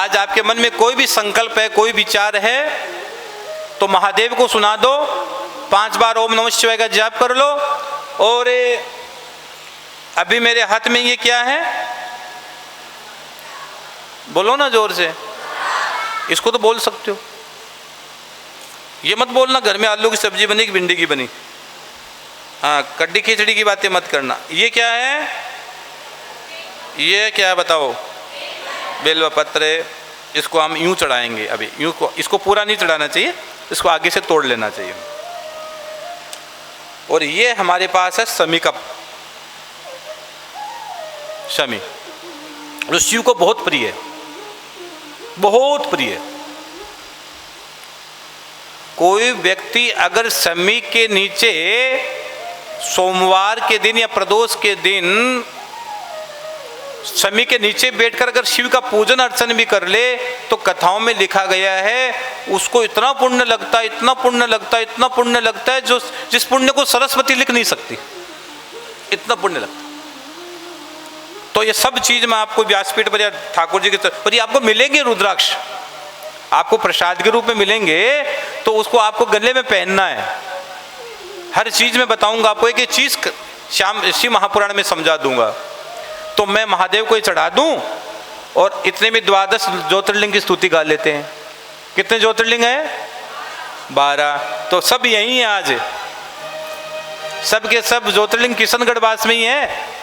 आज आपके मन में कोई भी संकल्प है, कोई विचार है, तो महादेव को सुना दो, 5 बार ओम नमः शिवाय का जाप कर लो। और अभी मेरे हाथ में ये क्या है, बोलो ना जोर से, इसको तो बोल सकते हो, ये मत बोलना घर में आलू की सब्जी बनी कि भिंडी की बनी, हाँ कड्डी खिचड़ी की बातें मत करना। ये क्या है, ये क्या है बताओ, बेलवा पत्र है, इसको हम यूं चढ़ाएंगे, अभी यूं को, इसको पूरा नहीं चढ़ाना चाहिए, इसको आगे से तोड़ लेना चाहिए। और ये हमारे पास है शमी का, शमी जो शिव को बहुत प्रिय है, बहुत प्रिय है। कोई व्यक्ति अगर शमी के नीचे सोमवार के दिन या प्रदोष के दिन शमी के नीचे बैठकर अगर शिव का पूजन अर्चन भी कर ले, तो कथाओं में लिखा गया है उसको इतना पुण्य लगता है, इतना पुण्य लगता है, इतना पुण्य लगता है, जो जिस पुण्य को सरस्वती लिख नहीं सकती, इतना पुण्य लगता है। तो ये सब चीज मैं आपको व्यासपीठ पर या ठाकुर जी के पर ये आपको मिलेंगे, रुद्राक्ष आपको प्रसाद के रूप में मिलेंगे, तो उसको आपको गले में पहनना है। हर चीज में बताऊंगा आपको, एक चीज शिव महापुराण में समझा दूंगा। तो मैं महादेव को ही चढ़ा दूं, और इतने में 12 ज्योतिर्लिंग की स्तुति गा लेते हैं। कितने ज्योतिर्लिंग है? 12। तो सब यही है आज, सब के सब ज्योतिर्लिंग किशनगढ़ वास में ही है।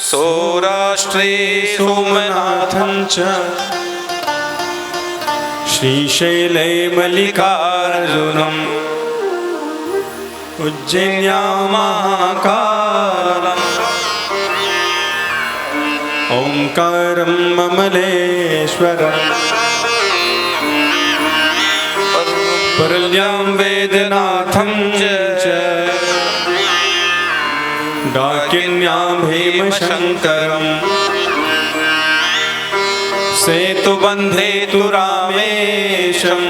सौराष्ट्रे सोमनाथं च श्रीशैले मल्लिकार्जुनम् उज्जैन्यां महाकालम् ओंकारं ममलेश्वरम् परल्यां वेदनाथं च डाकिन्यां भीमशङ्करम् सेतुबन्धे तु रामेशम्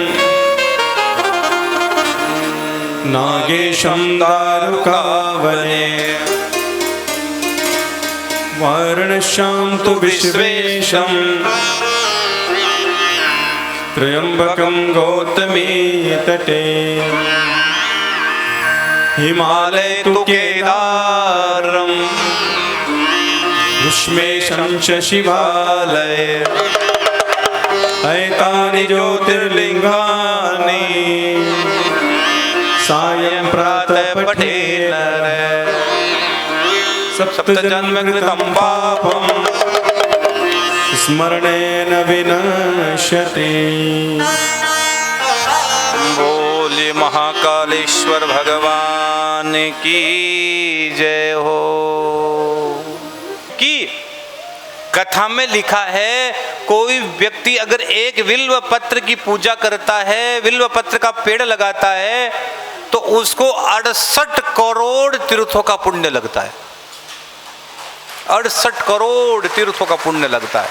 नागेशं दारुकावने वाराणस्यां तु विश्वेशं त्र्यम्बकं गौतमी तटे हिमालये तु केदारं ऋष्मेशं च शिवालये एतानि ज्योतिर्लिङ्गानि सायं प्रातः पठे नरः सप्तजन्मकृतं पापं स्मरणेन विनश्यति। बोले महाकालेश्वर भगवान की जय हो। कि कथा में लिखा है कोई व्यक्ति अगर एक बिल्व पत्र की पूजा करता है, बिल्व पत्र का पेड़ लगाता है, तो उसको 68 करोड़ तीर्थों का पुण्य लगता है। 68 करोड़ तीर्थों का पुण्य लगता है।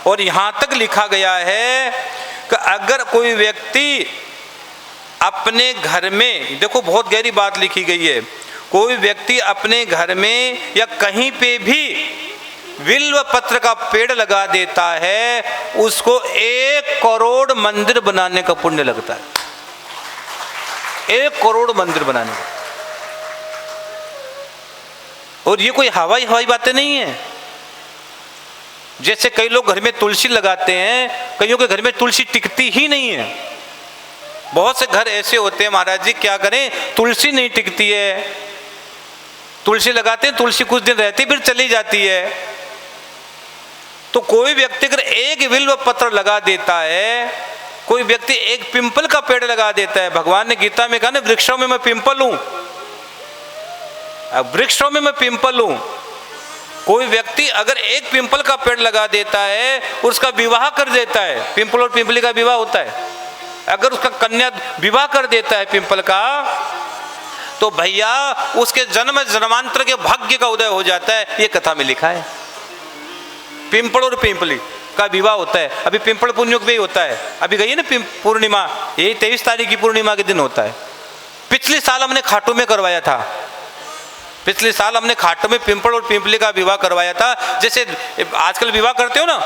और यहां तक लिखा गया है कि अगर कोई व्यक्ति अपने घर में, देखो बहुत गहरी बात लिखी गई है, कोई व्यक्ति अपने घर में या कहीं पे भी बिल्व पत्र का पेड़ लगा देता है, उसको 1 करोड़ मंदिर बनाने का पुण्य लगता है। 1 करोड़ मंदिर बनाने का। और ये कोई हवाई हवाई बातें नहीं है। जैसे कई लोग घर में तुलसी लगाते हैं, कईयों के घर में तुलसी टिकती ही नहीं है। बहुत से घर ऐसे होते हैं, महाराज जी क्या करें, तुलसी नहीं टिकती है। तुलसी लगाते हैं, तुलसी कुछ दिन रहती फिर चली जाती है। तो कोई व्यक्ति अगर एक बिल्व पत्र लगा देता है, कोई व्यक्ति एक पिंपल का पेड़ लगा देता है, भगवान ने गीता में कहा ना, वृक्षों में मैं पिंपल हूं, वृक्षों में मैं पिंपल हूं। कोई व्यक्ति अगर एक पिंपल का पेड़ लगा देता है, उसका विवाह कर देता है, पिंपल और पिंपली का विवाह होता है, अगर उसका कन्या विवाह कर देता है पिंपल का, तो भैया उसके जन्म जन्मांतर के भाग्य का उदय हो जाता है। ये कथा में लिखा है। पिंपल और पिंपली का विवाह होता है। अभी पिंपल पुण्योग भी होता है, अभी गई है ना पूर्णिमा, यही 23 तारीख की पूर्णिमा के दिन होता है। पिछले साल हमने खाटू में करवाया था, पिछले साल हमने खाटू में पिंपल और पिंपली का विवाह करवाया था। जैसे आजकल विवाह करते हो ना,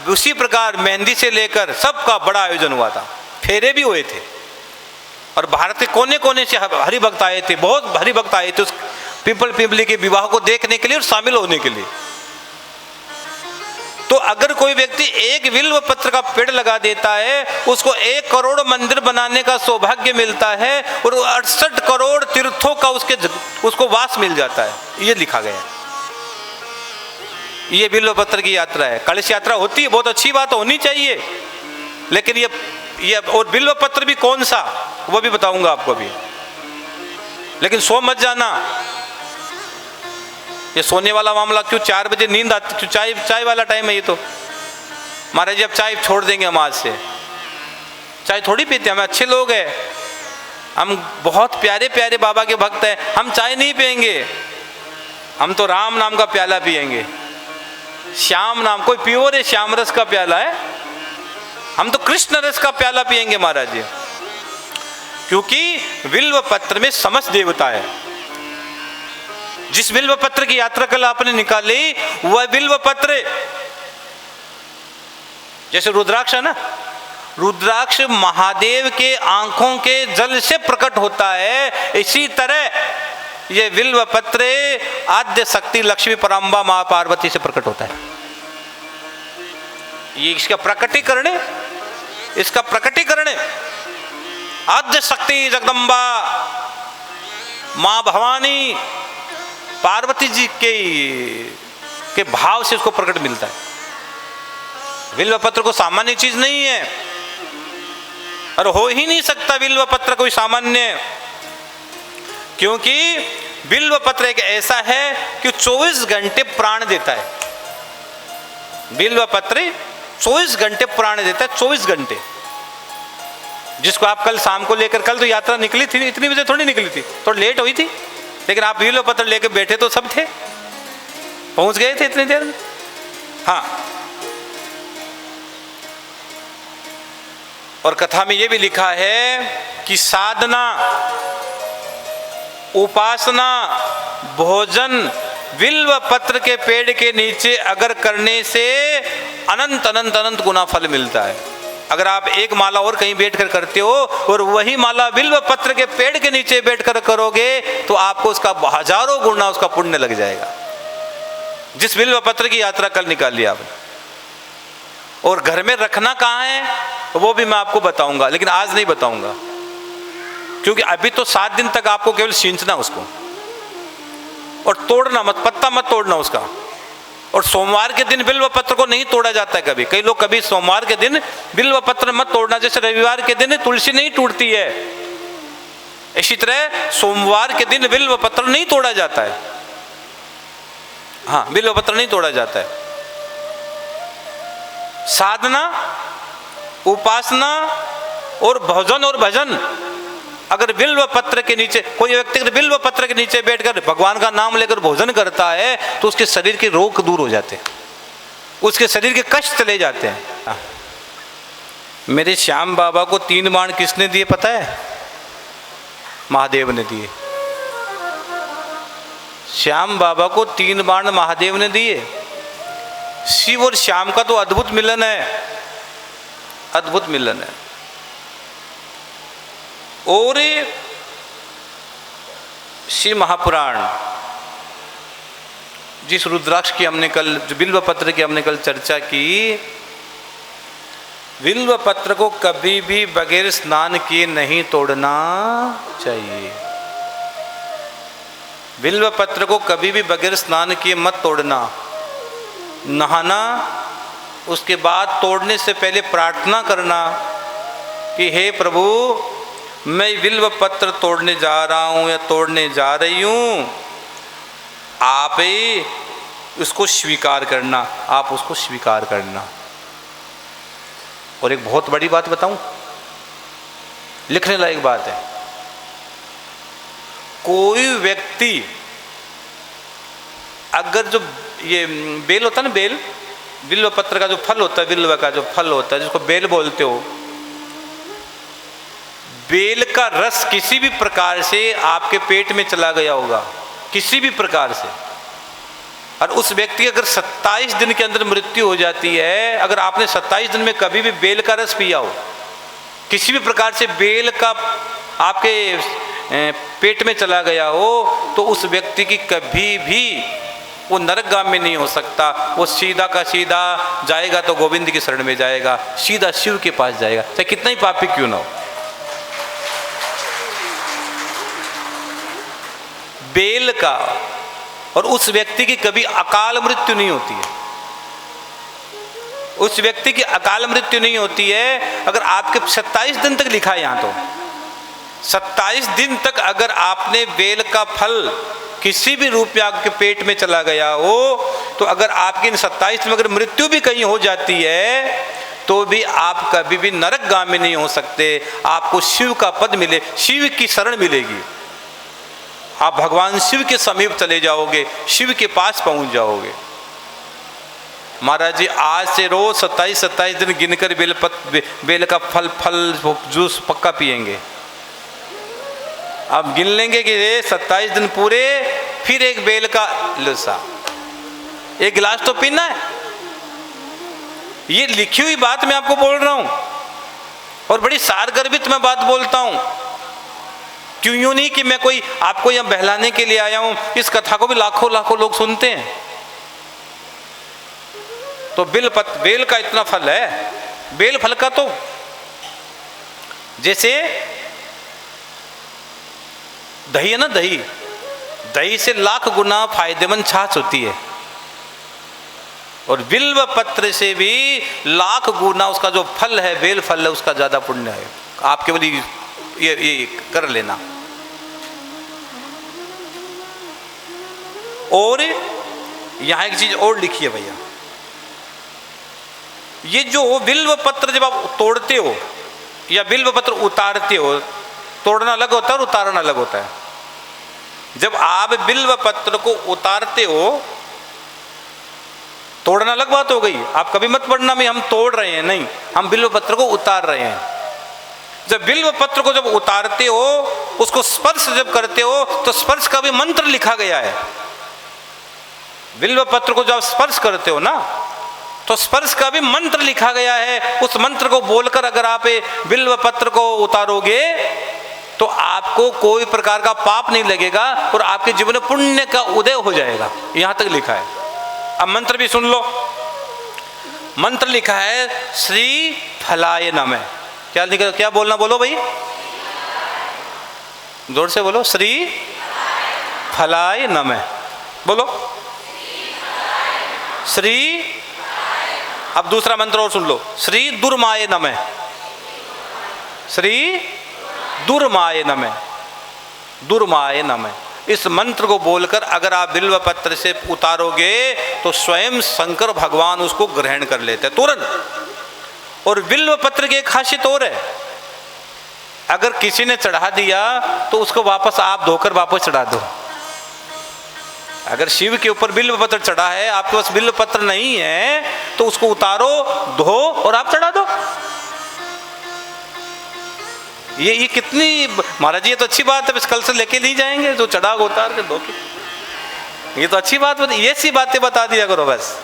उसी प्रकार मेहंदी से लेकर सबका बड़ा आयोजन हुआ था, फेरे भी हुए थे और भारत के कोने कोने से हरि भक्त आए थे, बहुत हरि भक्त आए थे उस पिंपल पिंपली के विवाह को देखने के लिए और शामिल होने के लिए। तो अगर कोई व्यक्ति एक बिल्व पत्र का पेड़ लगा देता है, उसको 1 करोड़ मंदिर बनाने का सौभाग्य मिलता है और 68 करोड़ तीर्थों का उसको वास मिल जाता है, ये लिखा गया है। ये बिल्व पत्र की यात्रा है। कलश यात्रा होती है, बहुत अच्छी बात होनी चाहिए, लेकिन ये और बिल्व पत्र भी कौन सा, वो भी बताऊंगा आपको भी। लेकिन सो मत जाना, ये सोने वाला मामला क्यों, 4 बजे नींद आती, क्यों चाय वाला टाइम है ये तो। महाराज जी अब चाय छोड़ देंगे हम आज से, चाय थोड़ी पीते, हम अच्छे लोग हैं, हम बहुत प्यारे प्यारे बाबा के भक्त हैं, हम चाय नहीं पिएंगे, हम तो राम नाम का प्याला पिएंगे, श्याम नाम, कोई प्योर है श्याम रस का प्याला है, हम तो कृष्ण रस का प्याला पिएंगे महाराज जी। क्योंकि बिल्व पत्र में समस्त देवता है। जिस बिल्व पत्र की यात्रा कल आपने निकाली, वह बिल्व पत्र, जैसे रुद्राक्ष है ना, रुद्राक्ष महादेव के आंखों के जल से प्रकट होता है, इसी तरह यह बिल्व पत्र आद्य शक्ति लक्ष्मी पराम्बा मां पार्वती से प्रकट होता है। ये इसका प्रकटीकरण है, इसका प्रकटीकरण है। आद्य शक्ति जगदम्बा मां भवानी पार्वती जी के भाव से उसको प्रकट मिलता है। बिल्व पत्र को सामान्य चीज नहीं है और हो ही नहीं सकता बिल्व पत्र कोई सामान्य, क्योंकि बिल्व पत्र एक ऐसा है कि 24 घंटे प्राण देता है। बिल्व पत्र 24 घंटे प्राण देता है, 24 घंटे। जिसको आप कल शाम को लेकर, कल तो यात्रा निकली थी, इतनी बजे थोड़ी निकली थी, थोड़ी लेट हुई थी, लेकिन आप बिल्व पत्र लेकर बैठे तो सब थे, पहुंच गए थे इतनी देर में। हाँ, और कथा में यह भी लिखा है कि साधना, उपासना, भोजन बिल्व पत्र के पेड़ के नीचे अगर करने से अनंत अनंत अनंत गुना फल मिलता है। अगर आप एक माला और कहीं बैठकर करते हो और वही माला बिल्व पत्र के पेड़ के नीचे बैठकर करोगे तो आपको उसका हजारों गुना उसका पुण्य लग जाएगा। जिस बिल्व पत्र की यात्रा कल निकाली आपने, और घर में रखना कहाँ है वो भी मैं आपको बताऊंगा, लेकिन आज नहीं बताऊंगा, क्योंकि अभी तो 7 दिन तक आपको केवल सींचना उसको, और तोड़ना मत, पत्ता मत तोड़ना उसका। और सोमवार के दिन बिल्व पत्र को नहीं तोड़ा जाता है कभी, कई लोग कभी सोमवार के दिन बिल्व पत्र मत तोड़ना, जैसे रविवार के दिन तुलसी नहीं टूटती है, इसी तरह सोमवार के दिन बिल्व पत्र नहीं तोड़ा जाता है। हाँ, बिल्व पत्र नहीं तोड़ा जाता है। साधना, उपासना और भोजन और भजन, अगर बिल्व पत्र के नीचे कोई व्यक्ति अगर बिल्व पत्र के नीचे बैठकर भगवान का नाम लेकर भोजन करता है तो उसके शरीर के रोग दूर हो जाते हैं, उसके शरीर के कष्ट चले जाते हैं। मेरे श्याम बाबा को 3 बाण किसने दिए पता है? महादेव ने दिए। श्याम बाबा को 3 बाण महादेव ने दिए। शिव और श्याम का तो अद्भुत मिलन है, अद्भुत मिलन है। और श्री महापुराण, जिस रुद्राक्ष की हमने कल, जो बिल्व पत्र की हमने कल चर्चा की, बिल्व पत्र को कभी भी बगैर स्नान किए नहीं तोड़ना चाहिए। बिल्व पत्र को कभी भी बगैर स्नान किए मत तोड़ना। नहाना, उसके बाद तोड़ने से पहले प्रार्थना करना कि हे प्रभु, मैं बिल्व पत्र तोड़ने जा रहा हूँ या तोड़ने जा रही हूँ, आप ही उसको स्वीकार करना, आप उसको स्वीकार करना। और एक बहुत बड़ी बात बताऊं, लिखने लायक बात है। कोई व्यक्ति अगर जो ये बेल होता है ना, बेल, बिल्व पत्र का जो फल होता है, बिल्व का जो फल होता है जिसको बेल बोलते हो, बेल का रस किसी भी प्रकार से आपके पेट में चला गया होगा, किसी भी प्रकार से। और उस व्यक्ति की अगर 27 दिन के अंदर मृत्यु हो जाती है, अगर आपने 27 दिन में कभी भी बेल का रस पिया हो, किसी भी प्रकार से बेल का आपके पेट में चला गया हो, तो उस व्यक्ति की कभी भी वो नरकगामी नहीं हो सकता। वो सीधा का सीधा जाएगा तो गोविंद की शरण में जाएगा, सीधा शिव के पास जाएगा, चाहे कितना ही पापी क्यों ना हो। बेल का, और उस व्यक्ति की कभी अकाल मृत्यु नहीं होती है। उस व्यक्ति की अकाल मृत्यु नहीं होती है। अगर आपके 27 दिन तक लिखा है यहाँ, तो 27 दिन तक अगर आपने बेल का फल किसी भी रूप में आपके पेट में चला गया हो, तो अगर आपकी इन 27 में अगर मृत्यु भी कहीं हो जाती है, तो भी आप कभी भी नरकगामी नहीं हो सकते। आपको शिव का पद मिले, शिव की शरण मिलेगी, आप भगवान शिव के समीप चले जाओगे, शिव के पास पहुंच जाओगे। महाराज जी आज से रोज 27 दिन गिनकर बेल का फल जूस पक्का पिएंगे। आप गिन लेंगे कि 27 दिन पूरे, फिर एक बेल का लसा, एक गिलास तो पीना है। ये लिखी हुई बात मैं आपको बोल रहा हूं, और बड़ी सारगर्भित मैं बात बोलता हूं। क्यों यूं नहीं कि मैं कोई आपको यहां बहलाने के लिए आया हूं। इस कथा को भी लाखों लाखों लोग सुनते हैं। तो बेल का इतना फल है। बेल फल का तो जैसे दही है ना, दही से लाख गुना फायदेमंद छाछ होती है, और बिल्व पत्र से भी लाख गुना उसका जो फल है, बेल फल है, उसका ज्यादा पुण्य है। आप केवल ये कर लेना। और यहां एक चीज और लिखी है भैया, ये जो बिल्व पत्र जब आप तोड़ते हो या बिल्व पत्र उतारते हो, तोड़ना अलग होता है और उतारना अलग होता है। जब आप बिल्व पत्र को उतारते हो, तोड़ना अलग बात हो गई। आप कभी मत पढ़ना में हम तोड़ रहे हैं, नहीं, हम बिल्व पत्र को उतार रहे हैं। जब बिल्व पत्र को जब उतारते हो, उसको स्पर्श जब करते हो, तो स्पर्श का भी मंत्र लिखा गया है। बिल्व पत्र को जब स्पर्श करते हो ना, तो स्पर्श का भी मंत्र लिखा गया है। उस मंत्र को बोलकर अगर आप बिल्व पत्र को उतारोगे, तो आपको कोई प्रकार का पाप नहीं लगेगा और आपके जीवन में पुण्य का उदय हो जाएगा। यहां तक लिखा है। अब मंत्र भी सुन लो। मंत्र लिखा है श्री फलाय नमः। क्या लिखा, क्या बोलना, बोलो भाई, जोर से बोलो। श्री फलाय नमः बोलो। श्री, अब दूसरा मंत्र और सुन लो। श्री दुर्माय नमः। श्री दुर्माय नमः, दुर्माय नमः। इस मंत्र को बोलकर अगर आप बिल्व पत्र से उतारोगे, तो स्वयं शंकर भगवान उसको ग्रहण कर लेते हैं तुरंत। और बिल्व पत्र की एक खासियत और है, अगर किसी ने चढ़ा दिया तो उसको वापस आप धोकर वापस चढ़ा दो। अगर शिव के ऊपर बिल्व पत्र चढ़ा है, आपके पास बिल्व पत्र नहीं है, तो उसको उतारो, धो और आप चढ़ा दो। ये कितनी, महाराज ये तो अच्छी बात है। बस कल से लेके नहीं जाएंगे, जो चढ़ा उतार के धो के, ये तो अच्छी बात है। ये सी बातें बता दिया करो बस।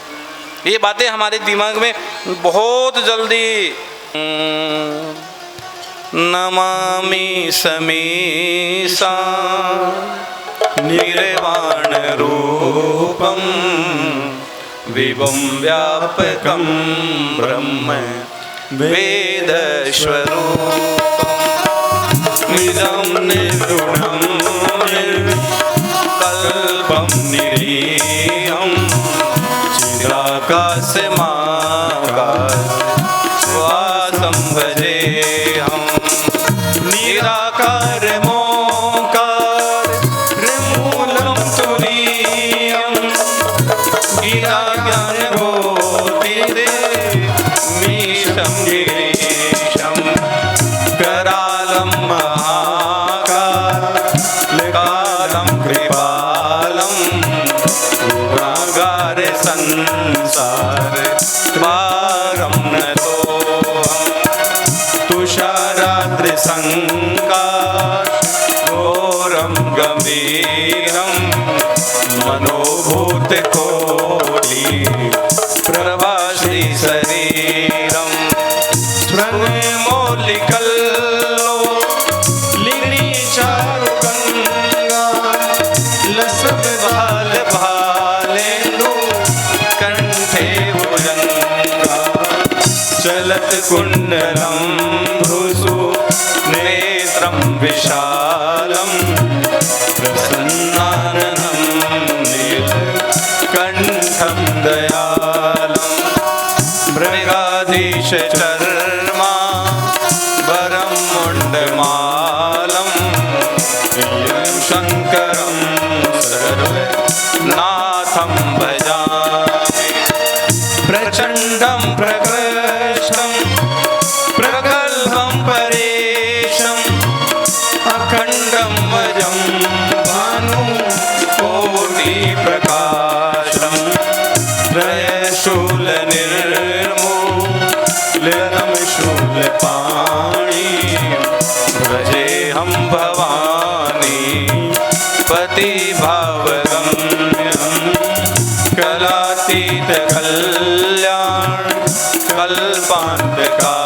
ये बातें हमारे दिमाग में बहुत जल्दी। नमामि समीसा निर्वाण रूपम विभुं व्यापकं ब्रह्म वेद स्वरूपम निजं निर्गुणं निर्विकल्पं निरीहं चिदाकाशमाकाशवासं भजेऽहं निराकार तुषाराद्रिसंकाश घोरं गंभीरं मनोभूत कोटि प्रभाश्री शरीरम स्वर्णमौलिकल्लो लिनी चारु गंगा लसत भाल भालेन्दु कंठे भुजंगा चलत कुंडलम भ्रुसु नेत्रम विशालम प्रसन्नाननं कंठम दयालम मृगाधीश चर्मा वरम मुंडमालम शंकरम सर्वनाथम भजामि प्रचंडम प्रकृष्टम प्रगल्भम परेशम अखंडम अजम भानु कोटि प्रकाशम त्रयशूल निर्मूलनम शूलपाणि भजेऽहं भवानी पति भावगम्यं कलातीत कल्याण कल्पान्तकारी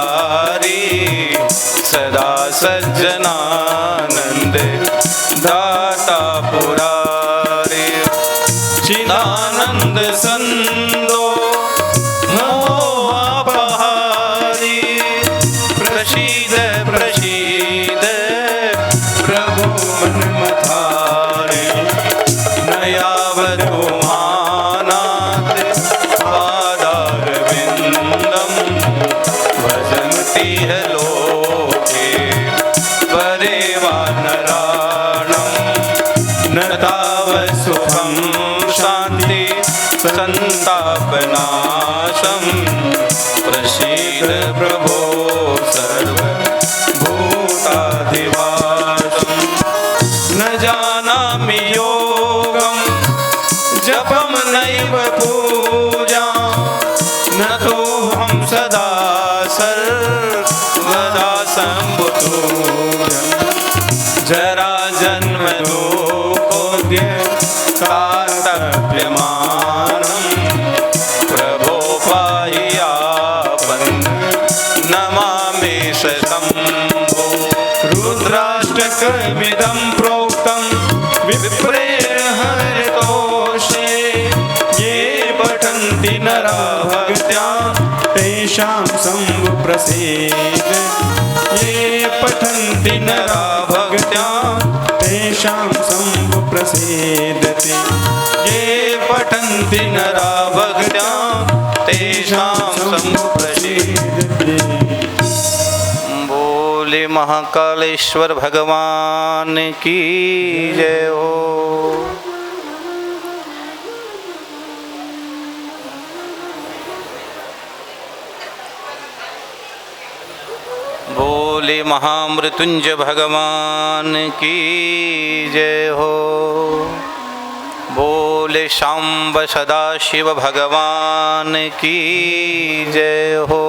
सदा सज्जनानंद दाता पुरारी चिदानंद संदो मोहापहारी प्रसीद प्रसीद प्रभु मनमथारे नयावतु मानात् पादारविन्दं भजन्ति ह लोके परे वा नराणं न तावत् सुखं शान्ति संतापनाशं प्रसीद प्रभो सर्वभूताधिवासम् न जानामि योगं जपं नैव पूजां न तोऽहं सदा सर्वदा सम्भुतोऽयं जरा जन्म दुःखोऽद्य कार्तव्यमानं प्रभो पायापन् नमामि शतम्भो रुद्राष्टकमिदं प्रोक्तं विप्रेर्हरितोषे ये पठन्ति नरा भक्त्या तेषां संप्रसीद ये पठन्ति नरा भक्त्या तेषां संप्रसीदति ये पठन्ति नरा भक्त्या तेषां संप्रसीदति। बोले महाकालेश्वर भगवान की जय हो। बोले महामृत्युंजय भगवान की जय हो। बोले शांब सदाशिव भगवान की जय हो।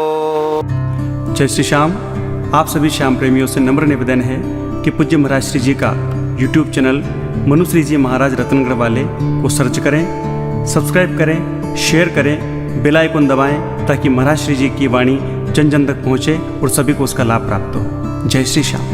जय श्री श्याम। आप सभी श्याम प्रेमियों से नम्र निवेदन है कि पूज्य महाराज श्री जी का YouTube चैनल मनुश्री जी महाराज रत्नगढ़ वाले को सर्च करें, सब्सक्राइब करें, शेयर करें, बेल आइकन दबाएं ताकि महाराज श्री जी की वाणी जन जन तक पहुँचे और सभी को उसका लाभ प्राप्त हो। जय श्री श्याम।